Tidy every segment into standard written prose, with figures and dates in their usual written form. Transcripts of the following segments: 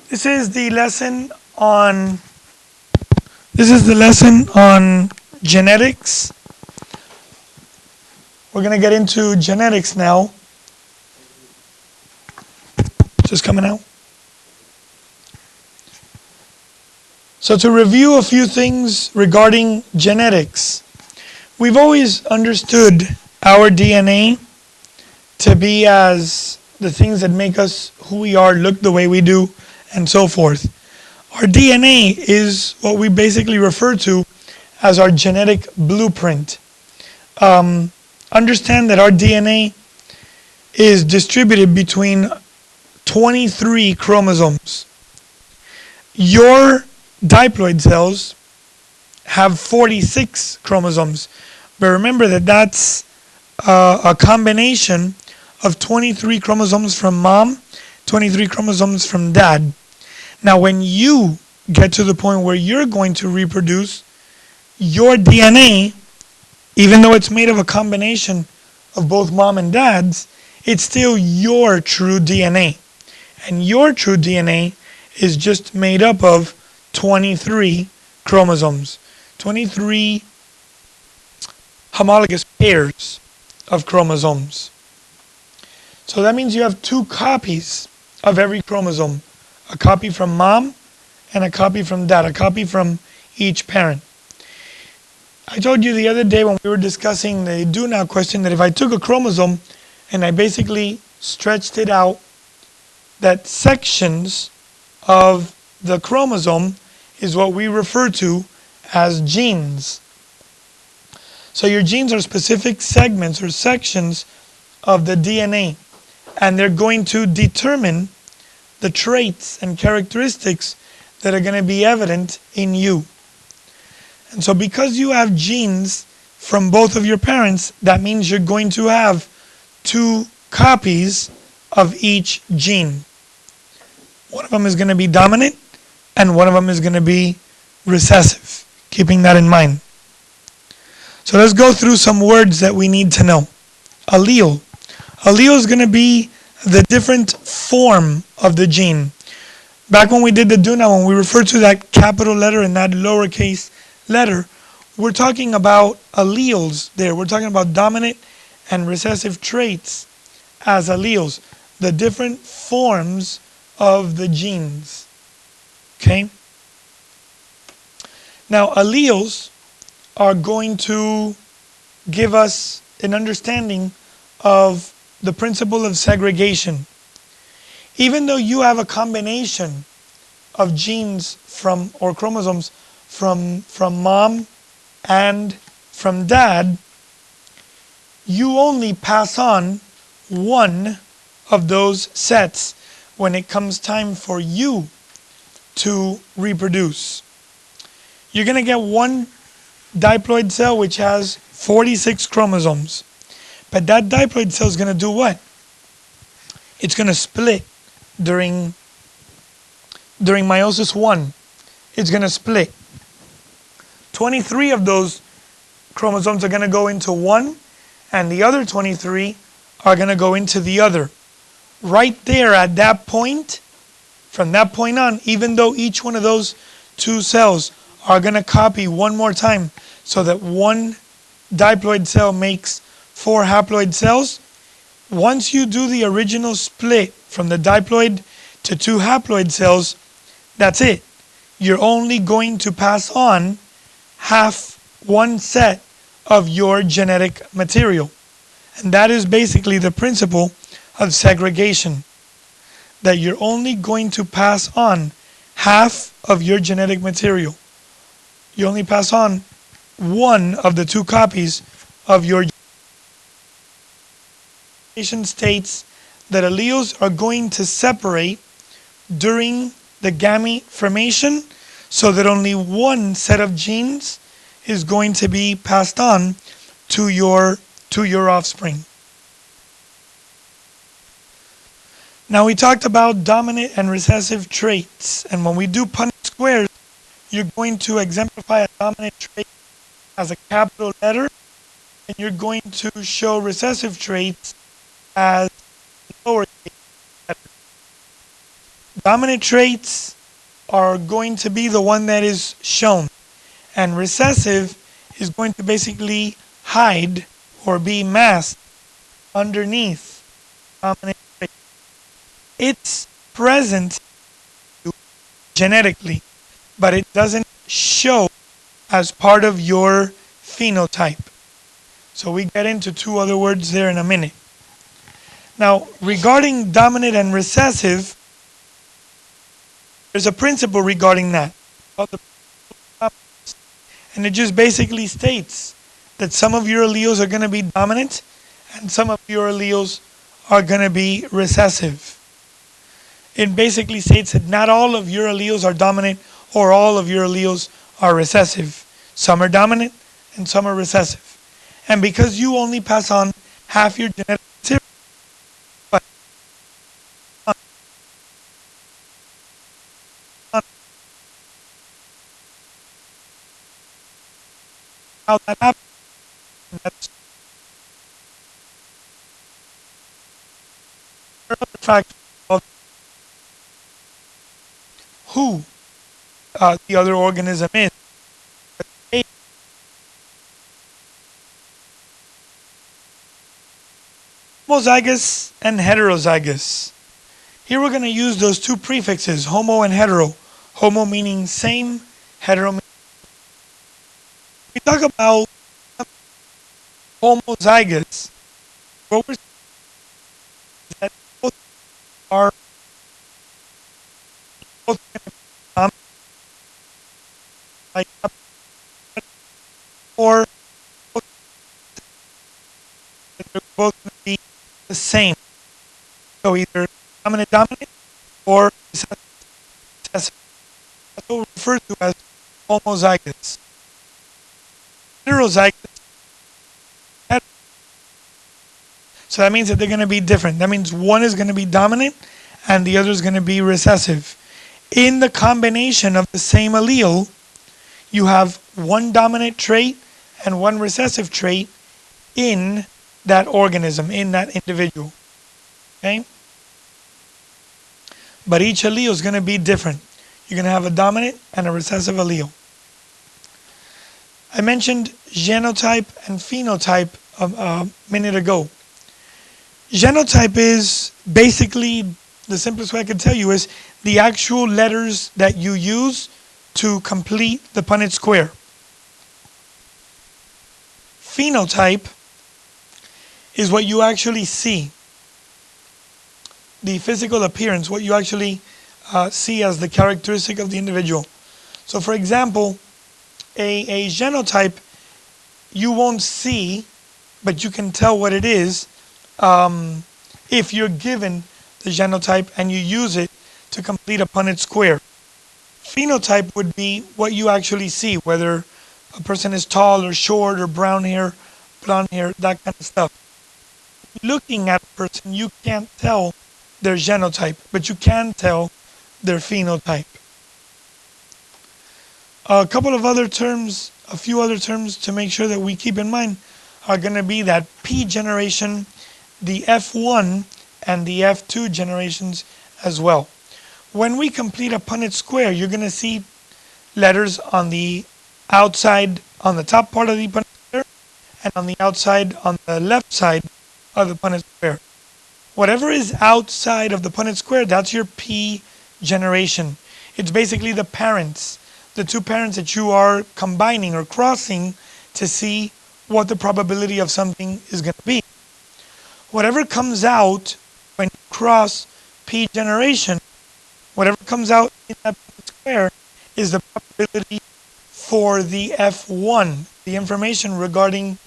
This is the lesson on genetics. We're going to get into genetics now. Just coming out. So to review a few things regarding genetics, we've always understood our DNA to be as the things that make us who we are, look the way we do, and so forth. Our DNA is what we basically refer to as our genetic blueprint. Understand that our DNA is distributed between 23 chromosomes. Your diploid cells have 46 chromosomes, but remember that that's a combination of 23 chromosomes from mom, 23 chromosomes from dad. Now, when you get to the point where you're going to reproduce, your DNA, even though it's made of a combination of both mom and dad's, it's still your true DNA. And your true DNA is just made up of 23 chromosomes, 23 homologous pairs of chromosomes. So that means you have two copies of every chromosome, a copy from mom and a copy from dad, a copy from each parent. I told you the other day when we were discussing the do now question that if I took a chromosome and I basically stretched it out, that sections of the chromosome is what we refer to as genes. So your genes are specific segments or sections of the DNA, and they're going to determine the traits and characteristics that are going to be evident in you. And so because you have genes from both of your parents, that means you're going to have two copies of each gene. One of them is going to be dominant and one of them is going to be recessive, keeping that in mind. So let's go through some words that we need to know. Allele. Allele is going to be the different form of the gene. Back when we did the do now, when we refer to that capital letter and that lowercase letter, we're talking about alleles there. We're talking about dominant and recessive traits as alleles, the different forms of the genes. Okay? Now, alleles are going to give us an understanding of the principle of segregation. Even though you have a combination of genes from or chromosomes from mom and from dad, you only pass on one of those sets when it comes time for you to reproduce. You're going to get one diploid cell which has 46 chromosomes. But that diploid cell is going to do what? It's going to split during meiosis 1. It's going to split. 23 of those chromosomes are going to go into one, and the other 23 are going to go into the other. Right there at that point, from that point on, even though each one of those two cells are going to copy one more time so that one diploid cell makes 4 haploid cells, once you do the original split from the diploid to 2 haploid cells, that's it. You're only going to pass on one set of your genetic material. And that is basically the principle of segregation. That you're only going to pass on half of your genetic material. You only pass on one of the 2 copies of your states that alleles are going to separate during the gamete formation so that only one set of genes is going to be passed on to your offspring. Now we talked about dominant and recessive traits, and when we do Punnett squares, you're going to exemplify a dominant trait as a capital letter, and you're going to show recessive traits as lowercase letters. Dominant traits are going to be the one that is shown, and recessive is going to basically hide or be masked underneath dominant trait. It's present genetically, but it doesn't show as part of your phenotype. So we get into two other words there in a minute. Now, regarding dominant and recessive, there's a principle regarding that. And it just basically states that some of your alleles are going to be dominant and some of your alleles are going to be recessive. It basically states that not all of your alleles are dominant or all of your alleles are recessive. Some are dominant and some are recessive. And because you only pass on half your genetic material, but how that happens, that's another factor of who the other organism is. Homozygous and heterozygous. Here we're going to use those two prefixes, homo and hetero. Homo meaning same, hetero meaning. We talk about homozygous. What we're saying is that both are like or they're both going to be the same. So either dominant or recessive. That's what we refer to as homozygous. Heterozygous. So that means that they're going to be different. That means one is going to be dominant and the other is going to be recessive. In the combination of the same allele, you have one dominant trait and one recessive trait in that organism, in that individual. Okay? But each allele is going to be different. You're going to have a dominant and a recessive allele. I mentioned genotype and phenotype a minute ago. Genotype is basically, the simplest way I can tell you is the actual letters that you use to complete the Punnett square. Phenotype is what you actually see. The physical appearance, what you actually see as the characteristic of the individual. So for example, a genotype you won't see, but you can tell what it is if you're given the genotype and you use it to complete a Punnett square. Phenotype would be what you actually see, whether a person is tall or short or brown hair, blonde hair, that kind of stuff. Looking at a person, you can't tell their genotype, but you can tell their phenotype. A couple of other terms, a few other terms to make sure that we keep in mind are going to be that P generation, the F1 and the F2 generations as well. When we complete a Punnett square, you're going to see letters on the outside, on the top part of the Punnett square, and on the outside, on the left side of the Punnett square. Whatever is outside of the Punnett square, that's your P generation. It's basically the parents, the two parents that you are combining or crossing to see what the probability of something is going to be. Whatever comes out when you cross P generation, whatever comes out in that square is the probability for the F1, the information regarding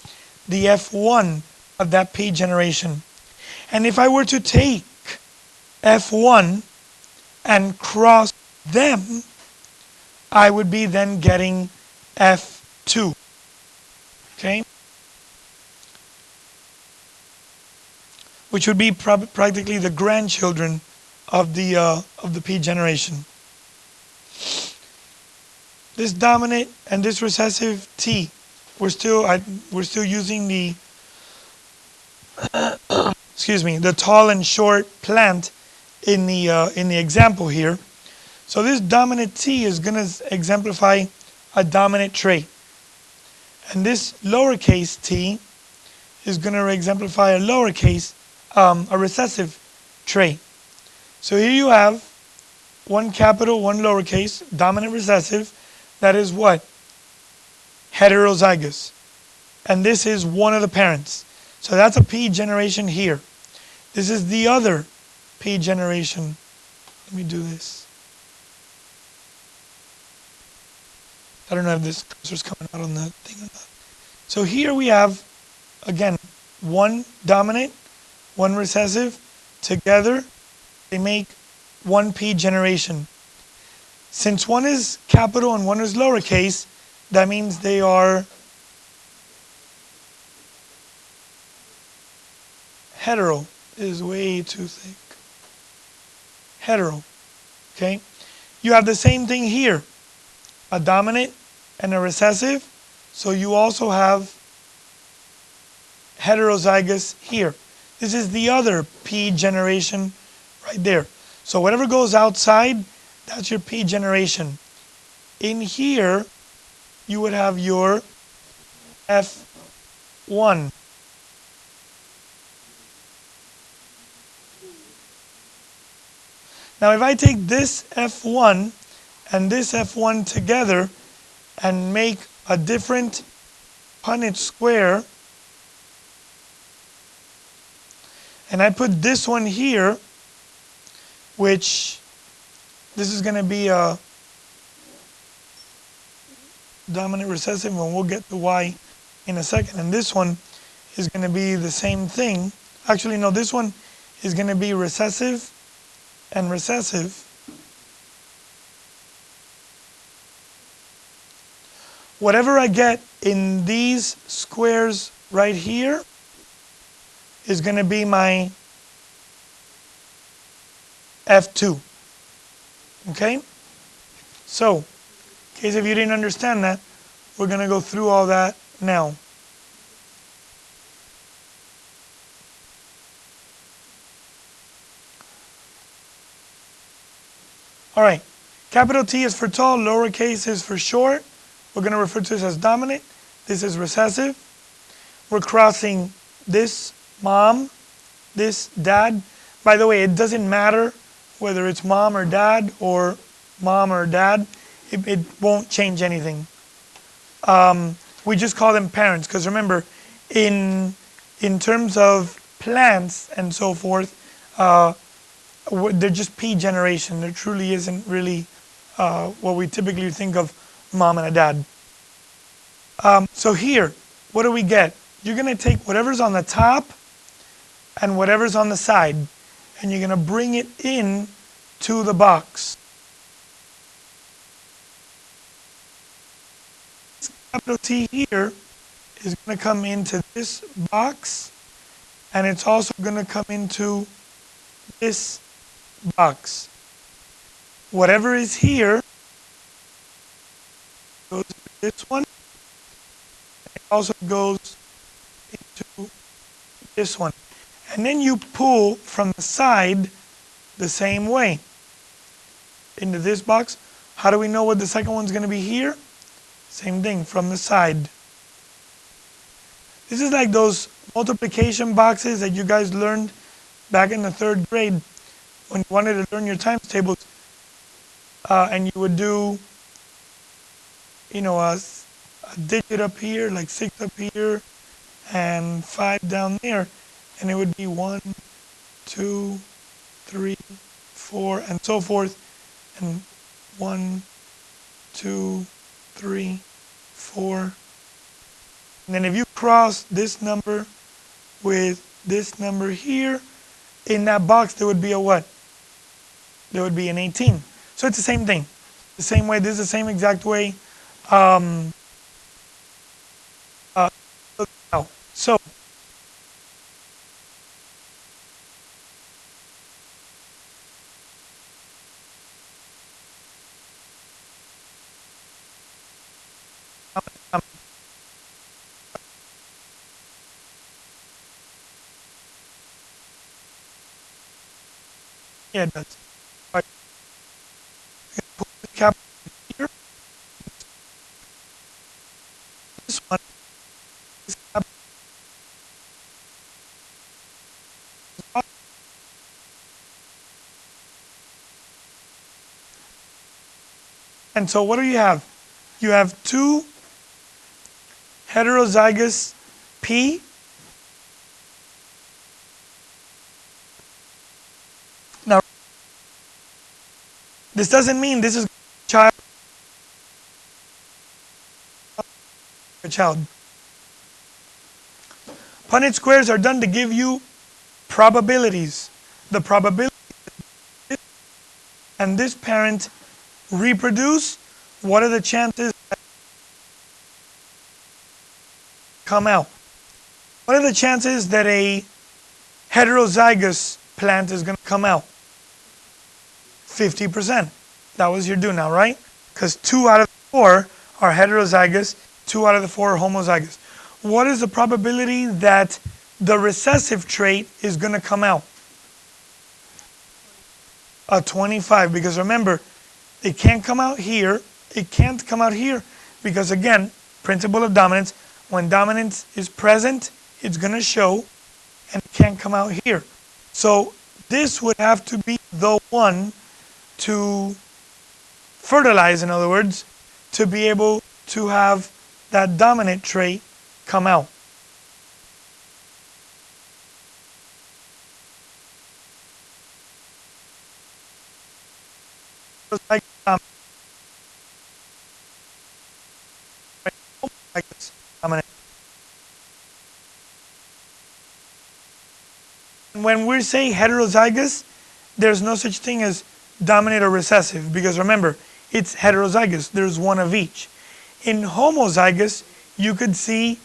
the F1 of that P generation. And if I were to take F1 and cross them, I would be then getting F2. Okay? Which would be practically the grandchildren of the P generation. This dominant and this recessive T, we're still using the the tall and short plant in the example here. So this dominant T is going to exemplify a dominant trait. And this lowercase t is going to exemplify a lowercase, a recessive trait. So here you have one capital, one lowercase, dominant recessive. That is what? Heterozygous. And this is one of the parents. So that's a P generation here. This is the other P generation. Let me do this. I don't know if this cursor's coming out on the thing or not. So here we have, again, one dominant, one recessive. Together, they make one P generation. Since one is capital and one is lowercase, that means they are hetero. Is way too thick. Hetero. Okay? You have the same thing here. A dominant and a recessive. So you also have heterozygous here. This is the other P generation right there. So whatever goes outside, that's your P generation. In here, you would have your F1. Now if I take this F1 and this F1 together and make a different Punnett square, and I put this one here, which this is going to be a dominant recessive, and we'll get to Y in a second. And this one is going to be the same thing. Actually, no, this one is going to be recessive and recessive. Whatever I get in these squares right here is going to be my F2. Okay? So, in case if you didn't understand that, we're going to go through all that now. All right. Capital T is for tall, lowercase is for short. We're going to refer to this as dominant. This is recessive. We're crossing this mom, this dad. By the way, it doesn't matter whether it's mom or dad or mom or dad. It won't change anything. We just call them parents because remember, in terms of plants and so forth, they're just P generation. There truly isn't really what we typically think of mom and a dad. So here, what do we get? You're going to take whatever's on the top and whatever's on the side, and you're going to bring it in to the box. Capital T here is going to come into this box, and it's also going to come into this box. Whatever is here goes to this one. It also goes into this one. And then you pull from the side the same way into this box. How do we know what the second one's going to be here? Same thing, from the side. This is like those multiplication boxes that you guys learned back in the 3rd grade when you wanted to learn your times tables. And you would do, a digit up here, like 6 up here, and 5 down there. And it would be 1, 2, 3, 4, and so forth. And 1, 2, 3, 4. And then if you cross this number with this number here, in that box there would be a what? There would be an 18. So it's the same thing. The same way, this is the same exact way. So Yeah, it does. All right, put the cap here. This one is cap. And so what do you have? You have two heterozygous P. Now, this doesn't mean this is a child. Punnett squares are done to give you probabilities. The probability and this parent reproduce, what are the chances that come out? What are the chances that a heterozygous plant is going to come out? 50%. That was your do now, right? Because 2 out of 4 are heterozygous, 2 out of the 4 are homozygous. What is the probability that the recessive trait is going to come out? A 25, because remember, it can't come out here, it can't come out here, because again, principle of dominance, when dominance is present, it's going to show, and it can't come out here. So this would have to be the one to fertilize, in other words, to be able to have that dominant trait come out. When we say heterozygous, there's no such thing as dominant or recessive, because remember, it's heterozygous. There's one of each. In homozygous, you could see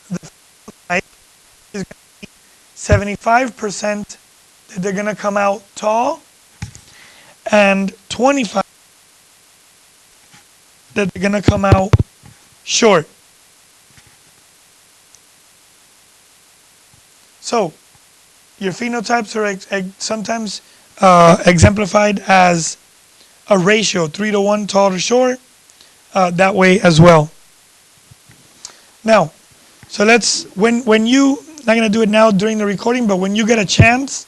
the type is going to be 75% that they're going to come out tall, and 25 that they're going to come out short. So, your phenotypes are sometimes exemplified as a ratio, 3-to-1, tall to short, that way as well. Now, so when you, not going to do it now during the recording, but when you get a chance,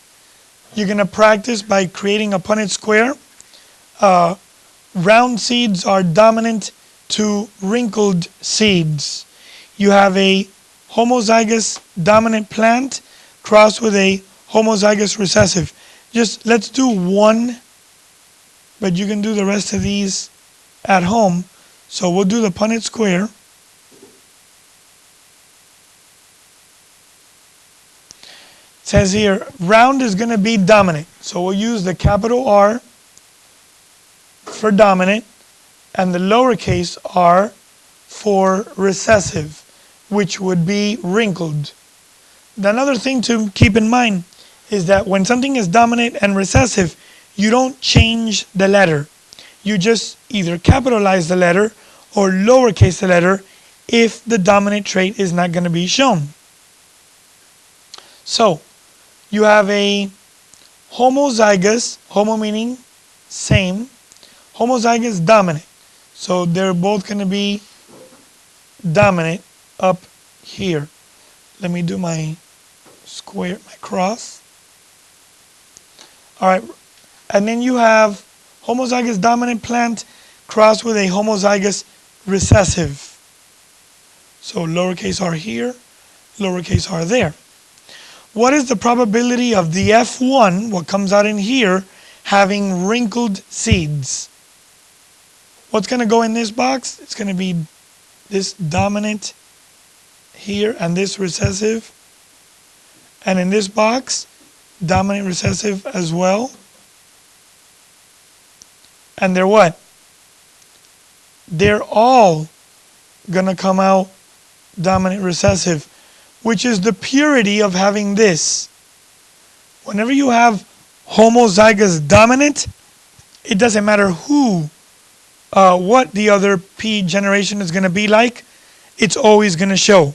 you're going to practice by creating a Punnett square. Round seeds are dominant to wrinkled seeds. You have a homozygous dominant plant crossed with a homozygous recessive. Just let's do one, but you can do the rest of these at home. So we'll do the Punnett square. It says here, round is going to be dominant. So we'll use the capital R for dominant and the lowercase r for recessive, which would be wrinkled. Another thing to keep in mind is that when something is dominant and recessive, you don't change the letter. You just either capitalize the letter or lowercase the letter if the dominant trait is not going to be shown. So, you have a homozygous, homo meaning same, homozygous dominant. So they're both going to be dominant up here. Let me do my square, my cross. All right, and then you have homozygous dominant plant crossed with a homozygous recessive. So lowercase r here, lowercase r there. What is the probability of the F1, what comes out in here, having wrinkled seeds? What's going to go in this box? It's going to be this dominant here and this recessive. And in this box, dominant recessive as well. And they're what? They're all going to come out dominant recessive, which is the purity of having this. Whenever you have homozygous dominant, it doesn't matter who what the other P generation is going to be like, it's always going to show.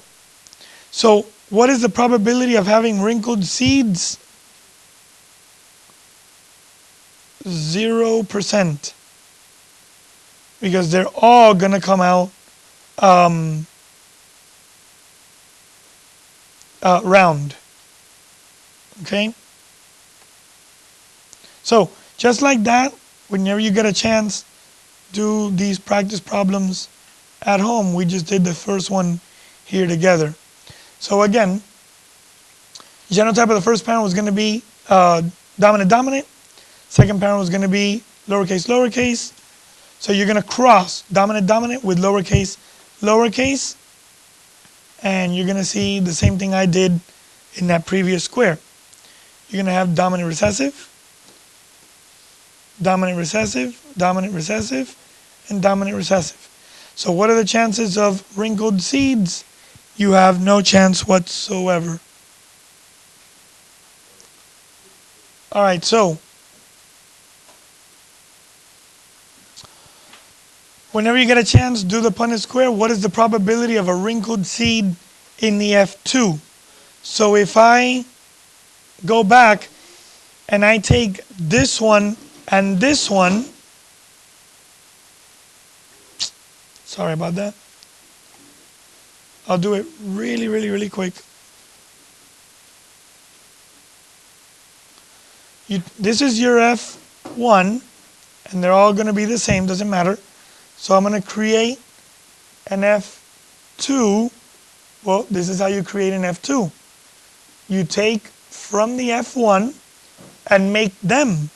So what is the probability of having wrinkled seeds? 0%. Because they're all going to come out round. Okay? So just like that, whenever you get a chance, do these practice problems at home. We just did the first one here together. So again, genotype of the first parent was going to be dominant. Second parent was going to be lowercase. So you're going to cross dominant with lowercase. And you're going to see the same thing I did in that previous square. You're going to have dominant recessive, and dominant recessive. So what are the chances of wrinkled seeds? You have no chance whatsoever. All right, so whenever you get a chance, do the Punnett square. What is the probability of a wrinkled seed in the F2? So if I go back and I take this one and this one, sorry about that. I'll do it really quick. This is your F1, and they're all going to be the same, doesn't matter. So I'm going to create an F2. Well, this is how you create an F2. You take from the F1 and make them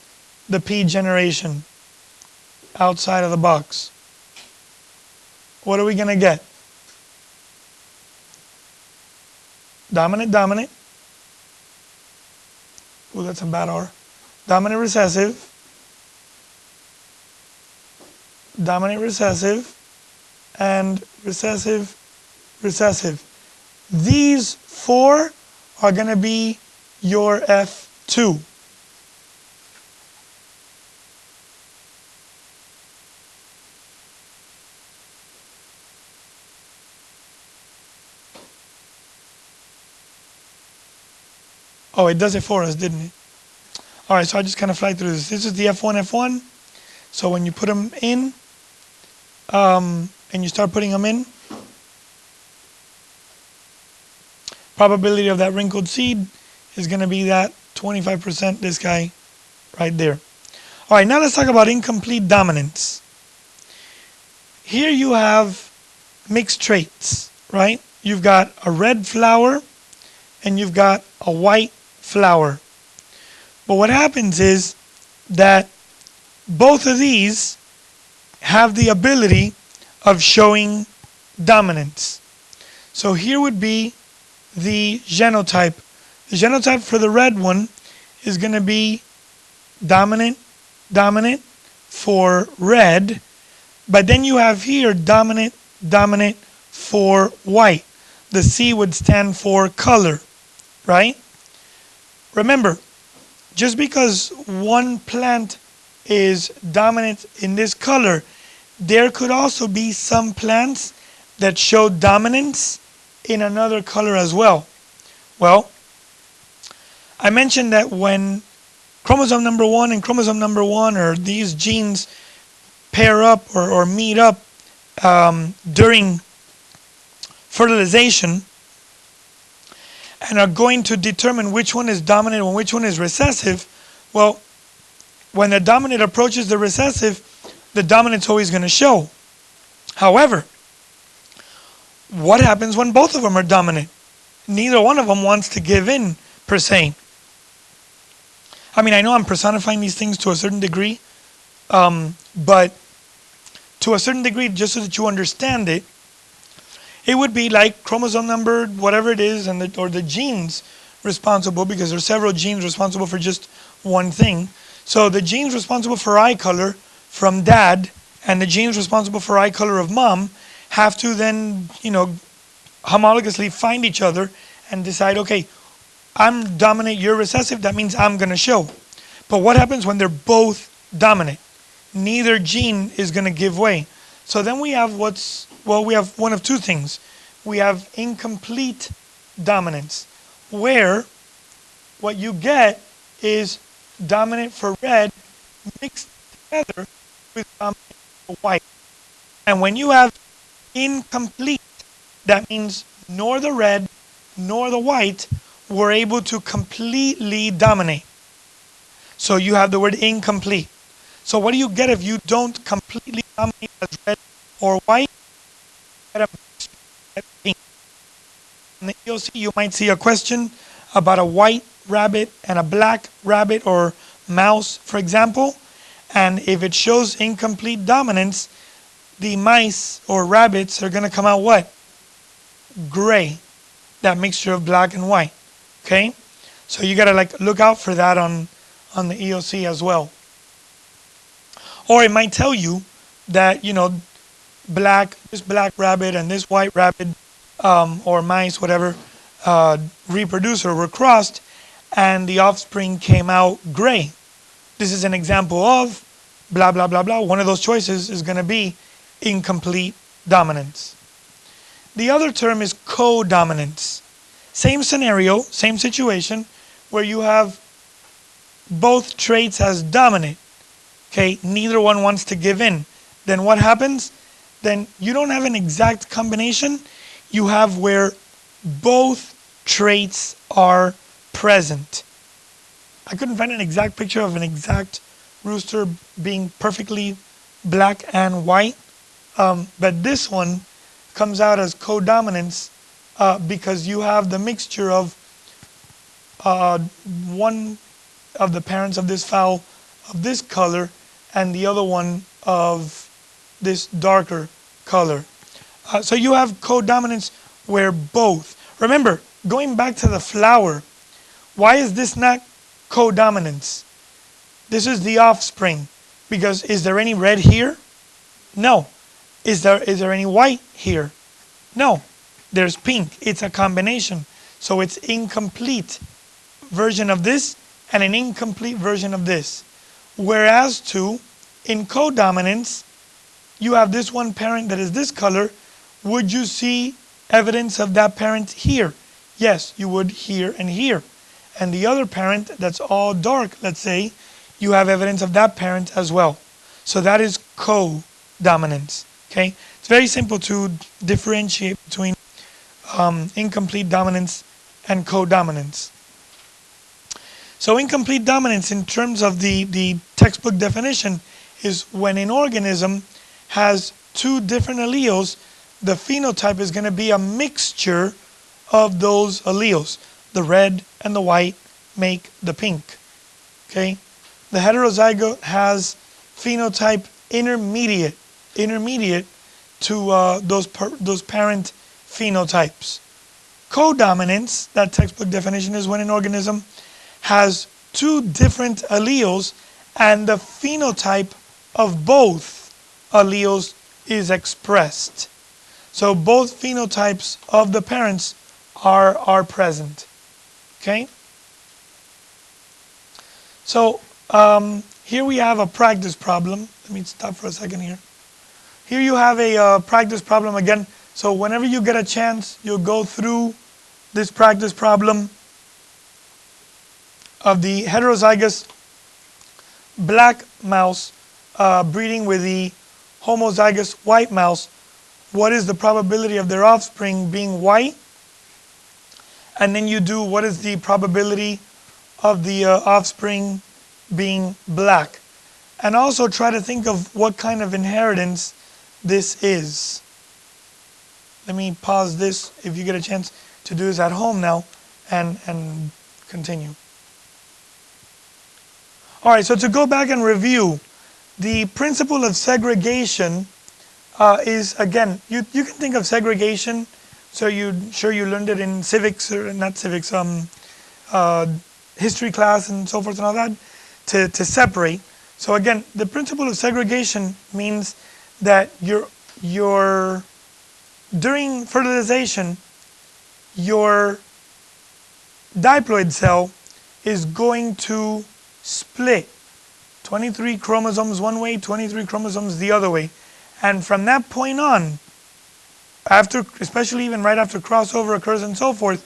the P generation outside of the box. What are we going to get? Dominant. Oh, that's a bad R. Dominant recessive, and recessive. These four are going to be your F2. Oh, it does it for us, didn't it? All right, so I just kind of fly through this. This is the F1. So when you put them in, and you start putting them in, probability of that wrinkled seed is going to be that 25%, this guy right there. All right, now let's talk about incomplete dominance. Here you have mixed traits, right? You've got a red flower and you've got a white flower. But what happens is that both of these have the ability of showing dominance. So here would be the genotype. The genotype for the red one is going to be dominant for red, but then you have here dominant for white. The C would stand for color, right? Remember, just because one plant is dominant in this color, there could also be some plants that show dominance in another color as well. Well, I mentioned that when chromosome number 1 and chromosome number 1, or these genes pair up or meet up during fertilization and are going to determine which one is dominant and which one is recessive, well, when the dominant approaches the recessive, the dominant's always going to show. However, what happens when both of them are dominant? Neither one of them wants to give in, per se. I mean, I know I'm personifying these things to a certain degree, but to a certain degree, just so that you understand it, it would be like chromosome number, whatever it is, and or the genes responsible, because there are several genes responsible for just one thing. So the genes responsible for eye color from dad and the genes responsible for eye color of mom have to then, homologously find each other and decide, okay, I'm dominant, you're recessive, that means I'm going to show. But what happens when they're both dominant? neither gene is going to give way. So then we have we have one of two things. We have incomplete dominance, where what you get is dominant for red mixed together with dominant for white. And when you have incomplete, that means nor the red nor the white were able to completely dominate. So you have the word incomplete. So what do you get if you don't completely dominate as red or white? You get a mixture, you get pink. In the EOC, you might see a question about a white rabbit and a black rabbit or mouse, for example. And if it shows incomplete dominance, the mice or rabbits are going to come out what? Gray. That mixture of black and white. Okay? So you got to look out for that on the EOC as well. Or it might tell you that, this black rabbit and this white rabbit, or mice, whatever, reproducer were crossed and the offspring came out gray. This is an example of blah, blah, blah, blah. One of those choices is going to be incomplete dominance. The other term is codominance. Same scenario, same situation, where you have both traits as dominant. Okay, neither one wants to give in. Then what happens? Then you don't have an exact combination. You have where both traits are present. I couldn't find an exact picture of an exact rooster being perfectly black and white, but this one comes out as codominance because you have the mixture of one of the parents of this fowl of this color and the other one of this darker color. So you have codominance where both. Remember, going back to the flower, why is this not codominance? This is the offspring. Because is there any red here? No. Is there any white here? No. There's pink. It's a combination. So it's incomplete version of this and an incomplete version of this. Whereas in codominance, you have this one parent that is this color. Would you see evidence of that parent here? Yes, you would here and here. And the other parent that's all dark, let's say, you have evidence of that parent as well. So that is codominance. Okay? It's very simple to differentiate between incomplete dominance and codominance. So incomplete dominance in terms of the textbook definition is when an organism has two different alleles, the phenotype is going to be a mixture of those alleles. The red and the white make the pink. Okay? The heterozygote has phenotype intermediate to those parent phenotypes. Codominance, that textbook definition, is when an organism has two different alleles and the phenotype of both alleles is expressed. So both phenotypes of the parents are present. Okay? So here we have a practice problem. Let me stop for a second here. Here you have a practice problem again. So whenever you get a chance, you'll go through this practice problem of the heterozygous black mouse breeding with the homozygous white mouse. What is the probability of their offspring being white? And then you do what is the probability of the offspring being black. And also try to think of what kind of inheritance this is. Let me pause this if you get a chance to do this at home now and continue. All right, so to go back and review, the principle of segregation is, again, you can think of segregation, so you learned it in civics, or not civics, history class and so forth and all that, to separate. So again, the principle of segregation means that during fertilization, your diploid cell is going to split 23 chromosomes one way, 23 chromosomes the other way. And from that point on, after, especially even right after crossover occurs and so forth,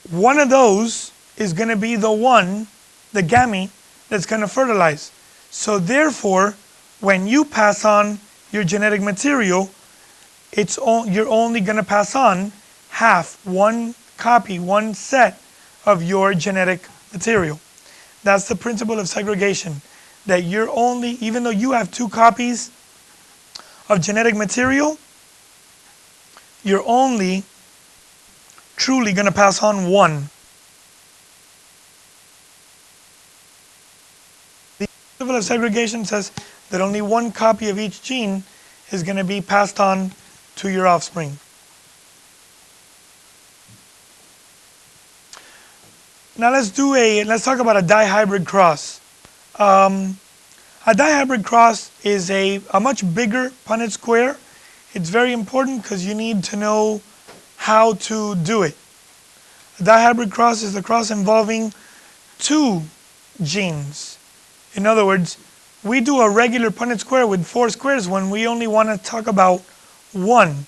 one of those is going to be the one, the gamete, that's going to fertilize. So therefore, when you pass on your genetic material, you're only going to pass on half, one copy, one set of your genetic material. That's the principle of segregation. That you're only, even though you have 2 copies of genetic material, you're only truly going to pass on one. The principle of segregation says that only one copy of each gene is going to be passed on to your offspring. Now let's talk about a dihybrid cross. A dihybrid cross is a much bigger Punnett square. It's very important because you need to know how to do it. A dihybrid cross is the cross involving 2 genes. In other words, we do a regular Punnett square with 4 squares when we only want to talk about one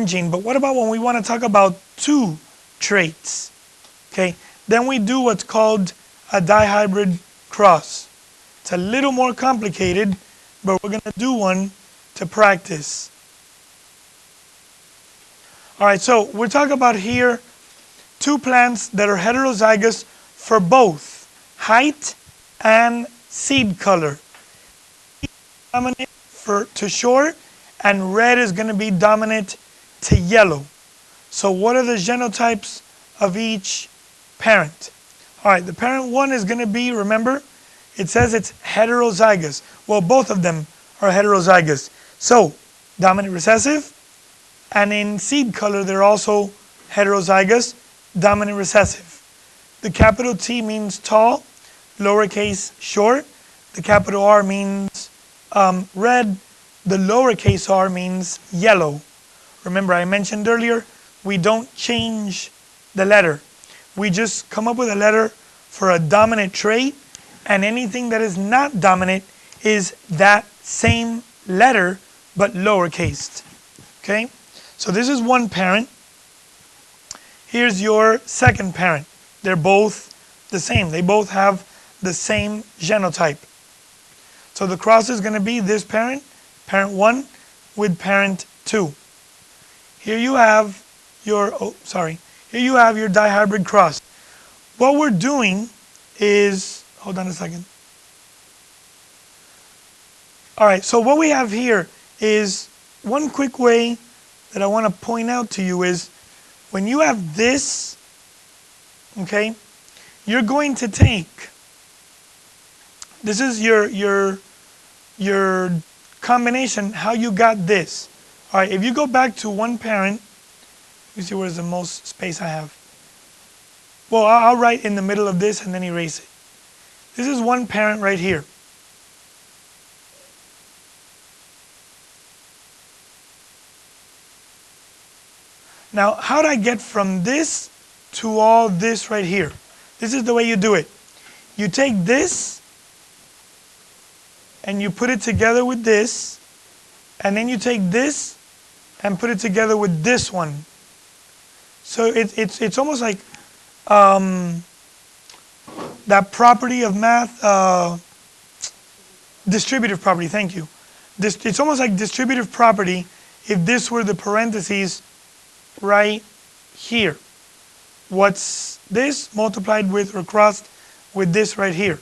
gene. But what about when we want to talk about 2 traits? Okay, then we do what's called a dihybrid cross. It's a little more complicated, but we're going to do one to practice. All right, so we're talking about here 2 plants that are heterozygous for both height and seed color. Dominant to short, and red is going to be dominant to yellow. So what are the genotypes of each parent? All right, the parent 1 is going to be, remember, it says it's heterozygous. Well, both of them are heterozygous. So, dominant recessive, and in seed color, they're also heterozygous, dominant recessive. The capital T means tall, lowercase short. The capital R means red. The lowercase r means yellow. Remember, I mentioned earlier, we don't change the letter. We just come up with a letter for a dominant trait, and anything that is not dominant is that same letter, but lowercased. Okay? So this is one parent. Here's your second parent. They're both the same. They both have the same genotype. So the cross is going to be this parent, parent 1, with parent 2. Here you have your, here you have your dihybrid cross. What we're doing is, hold on a second. All right, so what we have here is one quick way that I want to point out to you is when you have this, okay, you're going to take, this is your combination, how you got this. All right, if you go back to one parent, let me see where's the most space I have. Well, I'll write in the middle of this and then erase it. This is one parent right here. Now, how do I get from this to all this right here? This is the way you do it. You take this and you put it together with this, and then you take this and put it together with this one. So it's almost like that property of math, distributive property, thank you. It's almost like distributive property if this were the parentheses right here. What's this multiplied with or crossed with this right here?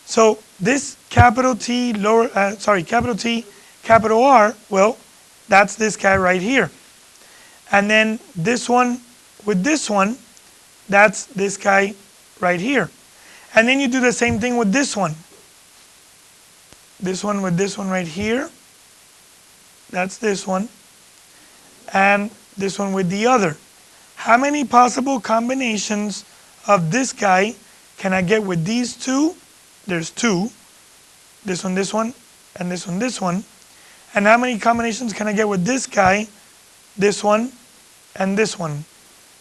So this capital T, capital T, capital R, well, that's this guy right here. And then this one with this one, that's this guy right here. And then you do the same thing with this one. This one with this one right here, that's this one. And this one with the other. How many possible combinations of this guy can I get with these two? There's 2. This one, and this one, this one. And how many combinations can I get with this guy, this one, and this one?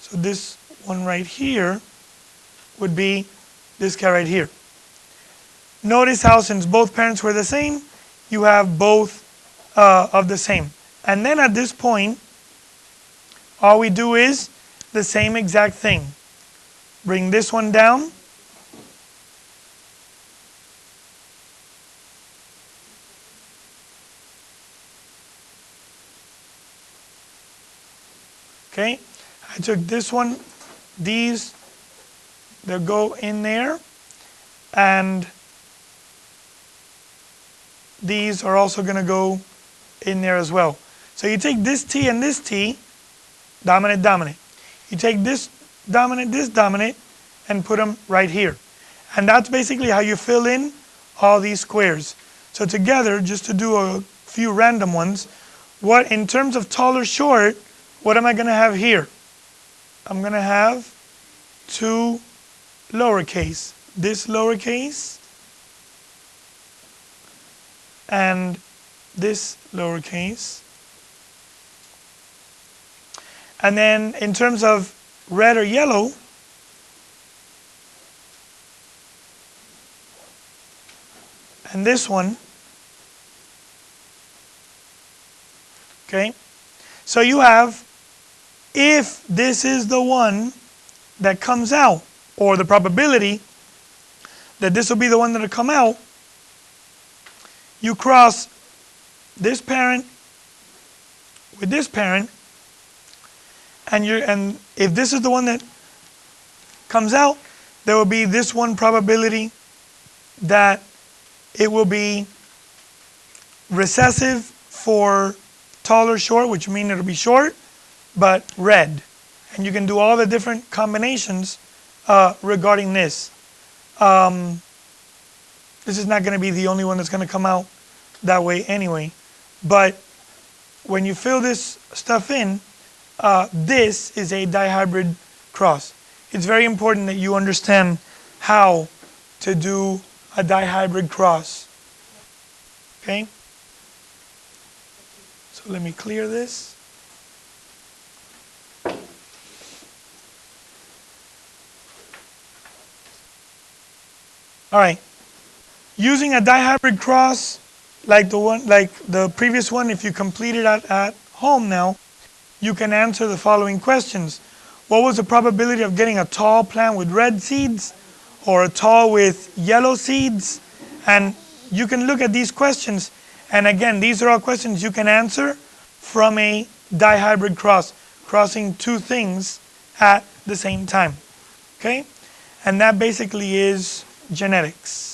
So this one right here would be this guy right here. Notice how since both parents were the same, you have both of the same. And then at this point, all we do is the same exact thing. Bring this one down. Okay, I took this one, these, they'll go in there, and these are also going to go in there as well. So you take this T and this T, dominant, dominant. You take this dominant, and put them right here. And that's basically how you fill in all these squares. So together, just to do a few random ones, what in terms of tall or short, what am I going to have here? I'm going to have two lowercase. This lowercase and this lowercase. And then in terms of red or yellow, and this one, okay? So you have, if this is the one that comes out, or the probability that this will be the one that will come out, you cross this parent with this parent, and if this is the one that comes out, there will be this one probability that it will be recessive for tall or short, which means it'll be short, but red. And you can do all the different combinations regarding this. This is not going to be the only one that's going to come out that way anyway. But when you fill this stuff in, this is a dihybrid cross. It's very important that you understand how to do a dihybrid cross. Okay? So let me clear this. All right. Using a dihybrid cross like the previous one, if you complete it at home now, you can answer the following questions. What was the probability of getting a tall plant with red seeds or a tall with yellow seeds? And you can look at these questions, and again, these are all questions you can answer from a dihybrid cross, crossing two things at the same time. Okay? And that basically is genetics.